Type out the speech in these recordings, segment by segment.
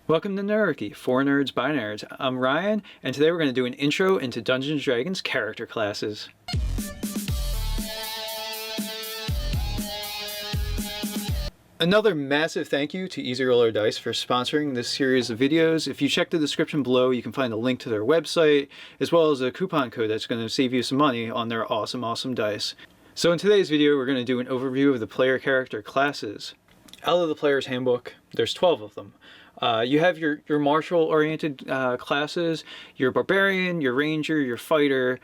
Welcome to Nerdarchy, for nerds by nerds. I'm Ryan, and today we're going to do an intro into Dungeons & Dragons character classes. Another massive thank you to Easy Roller Dice for sponsoring this series of videos. If you check the description below, you can find a link to their website, as well as a coupon code that's going to save you some money on their awesome dice. So in today's video, we're going to do an overview of the player character classes. Out of the player's handbook, there's 12 of them. You have your martial-oriented classes, your barbarian, your ranger, your fighter.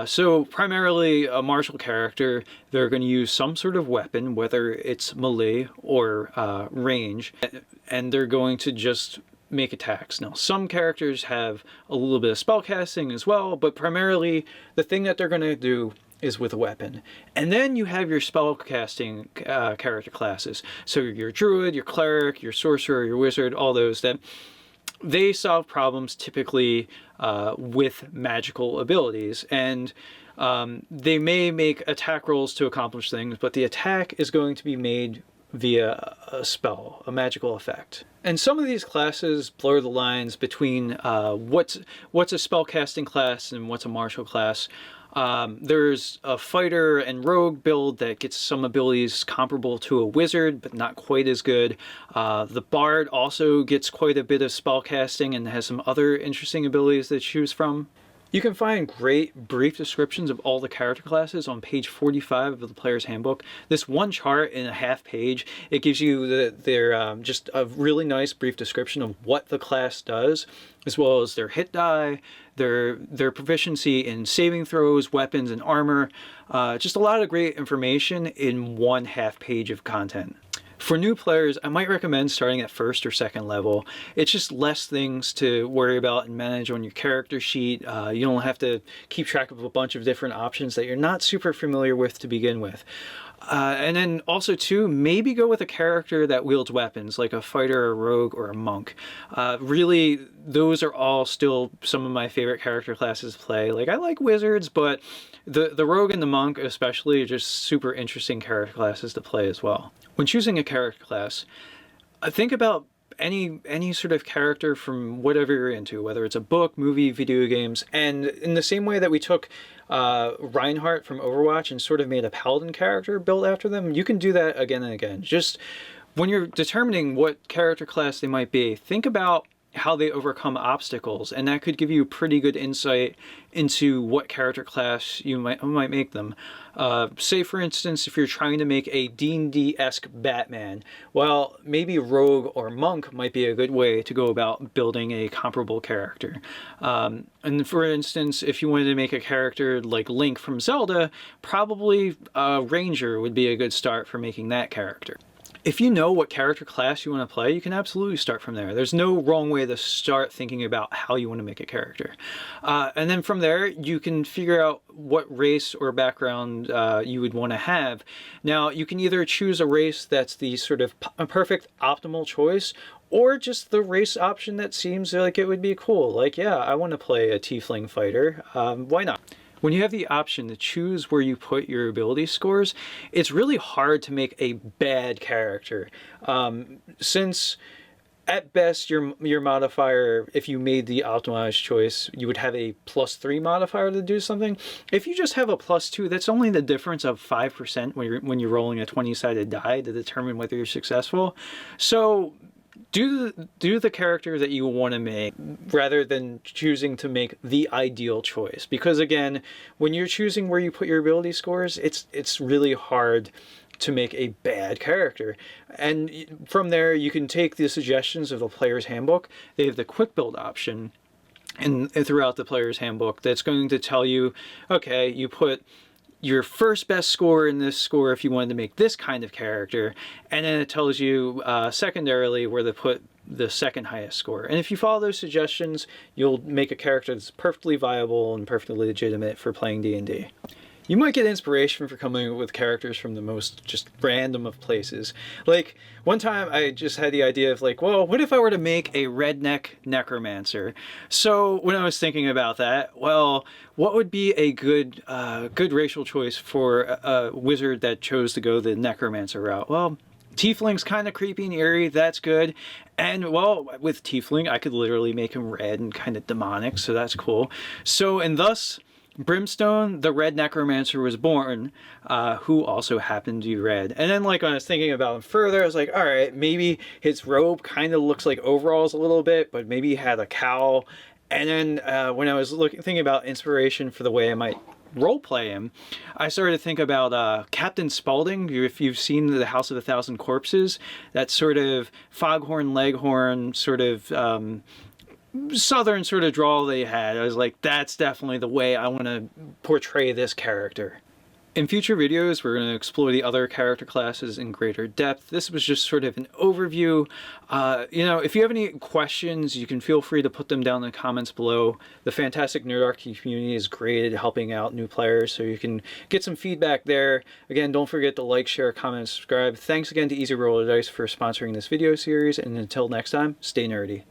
So primarily a martial character, they're going to use some sort of weapon, whether it's melee or range, and they're going to just make attacks. Now, some characters have a little bit of spellcasting as well, but primarily the thing that they're going to do is with a weapon. And then you have your spellcasting character classes. So your druid, your cleric, your sorcerer, your wizard, all those that they solve problems typically with magical abilities. And they may make attack rolls to accomplish things, but the attack is going to be made via a spell, a magical effect. And some of these classes blur the lines between what's a spellcasting class and what's a martial class. There's a fighter and rogue build that gets some abilities comparable to a wizard, but not quite as good. The bard also gets quite a bit of spellcasting and has some other interesting abilities to choose from. You can find great brief descriptions of all the character classes on page 45 of the player's handbook. This one chart in a half page, it gives you their just a really nice brief description of what the class does, as well as their hit die, their proficiency in saving throws, weapons, and armor. Just a lot of great information in one half page of content. For new players, I might recommend starting at first or second level. It's just less things to worry about and manage on your character sheet. You don't have to keep track of a bunch of different options that you're not super familiar with to begin with. And then also too, maybe go with a character that wields weapons, like a fighter, a rogue, or a monk. Really, those are all still some of my favorite character classes to play. Like, I like wizards, but the rogue and the monk especially are just super interesting character classes to play as well. When choosing a character class, think about any sort of character from whatever you're into, whether it's a book, movie, video games, and in the same way that we took Reinhardt from Overwatch and sort of made a paladin character built after them, you can do that again and again. Just when you're determining what character class they might be, think about how they overcome obstacles, and that could give you pretty good insight into what character class you might make them. Say for instance, if you're trying to make a D&D-esque Batman, well, maybe rogue or monk might be a good way to go about building a comparable character. And for instance, if you wanted to make a character like Link from Zelda, probably ranger would be a good start for making that character. If you know what character class you want to play, you can absolutely start from there. There's no wrong way to start thinking about how you want to make a character. And then from there, you can figure out what race or background you would want to have. Now, you can either choose a race that's the sort of perfect optimal choice, or just the race option that seems like it would be cool. Like, yeah, I want to play a tiefling fighter. Why not? When you have the option to choose where you put your ability scores, it's really hard to make a bad character. Since at best your modifier, if you made the optimized choice, you would have a +3 modifier to do something. If you just have a +2, that's only the difference of 5% when you're rolling a 20-sided die to determine whether you're successful. So do the character that you want to make rather than choosing to make the ideal choice, because again, when you're choosing where you put your ability scores, it's really hard to make a bad character. And from there, you can take the suggestions of the player's handbook. They have the quick build option and throughout the player's handbook that's going to tell you, okay, you put your first best score in this score if you wanted to make this kind of character, and then it tells you secondarily where to put the second highest score. And if you follow those suggestions, you'll make a character that's perfectly viable and perfectly legitimate for playing D&D. You might get inspiration for coming up with characters from the most just random of places. Like, one time I just had the idea of like, well, what if I were to make a redneck necromancer? So when I was thinking about that, well, what would be a good racial choice for a wizard that chose to go the necromancer route? Well, Tiefling's kind of creepy and eerie, that's good. And well, with Tiefling, I could literally make him red and kind of demonic, so that's cool. So, and thus, Brimstone, the Red Necromancer, was born, who also happened to be red. And then, like, when I was thinking about him further, I was like, all right, maybe his robe kind of looks like overalls a little bit, but maybe he had a cowl. And then when I was thinking about inspiration for the way I might roleplay him, I started to think about Captain Spaulding. If you've seen The House of a Thousand Corpses, that sort of foghorn leghorn sort of southern sort of drawl they had. I was like, that's definitely the way I want to portray this character. In future videos, we're going to explore the other character classes in greater depth. This was just sort of an overview. You know, if you have any questions, you can feel free to put them down in the comments below. The fantastic Nerdarchy community is great at helping out new players, so you can get some feedback there. Again, don't forget to like, share, comment, and subscribe. Thanks again to Easy Roller Dice for sponsoring this video series, and until next time, stay nerdy.